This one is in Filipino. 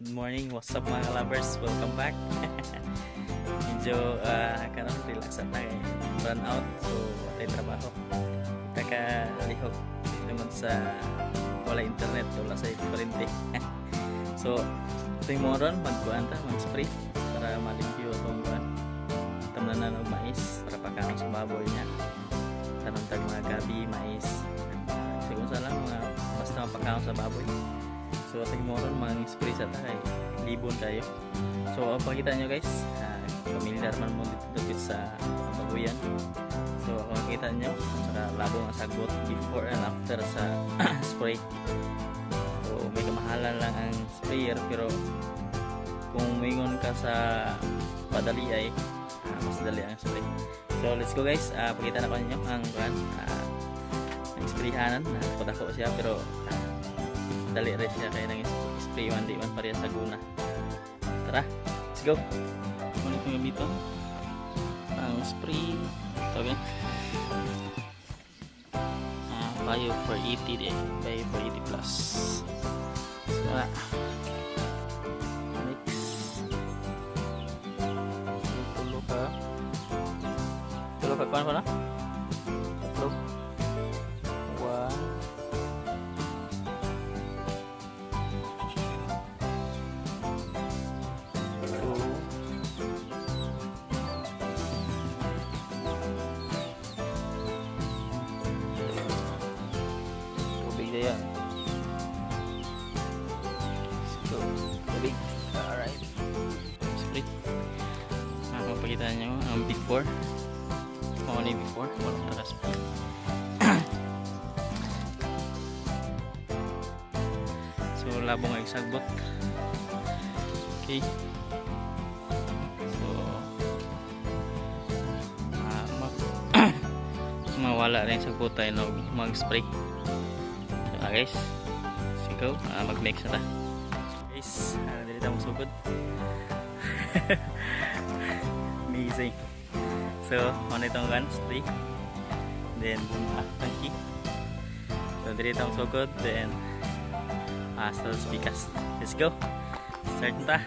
Good morning, what's up mga lovers? Welcome back. Medyo karon relax at tayo. Run out, so wala trabaho. Takalihok naman sa wala internet, wala sa kurente. So, ito yung moron, magkuhan ta, mag-spray para malimpyo itong kuhan. Tamlanan ng mais para pagkaon sa baboy niya. Tanong mga gabi, mais. Siguro sa lang, mga basta mapagkaon sa baboy. So ating moron mag-spray sa tayo, libon tayo. So pakita nyo guys, familiar man mo dito sa babuyan. So kung makita nyo, saka labong ang sagot before and after sa spray. So may kamahalan lang ang sprayer, pero kung mingon ka sa padali ay mas dali ang spray. So let's go guys, pakita na ko ninyo ang sprayhanan. Nakot ako siya pero dali rin siya kaya nang spray one day one pareha sa guna. Tara, let's go. Ano yung gamiton? Ang spray tawagin Bio for 80 din, Bio for 80 plus. So mix. Tulo ka kuan pa na? Tulo. Yan. So, tubig. Alright. Split. Mapapakita nyo ang before. Only before. Walang naka-split. So, labong ay sagbot. Okay. So, mawala rin sa puta yung mag-spray. Guys, sigaw, mag-mix na ta guys, dili ta magsugod. Amazing. So ano itong gun spray, then tangki, so dili ta magsugod, then hasta speakers. Let's go, start na ta.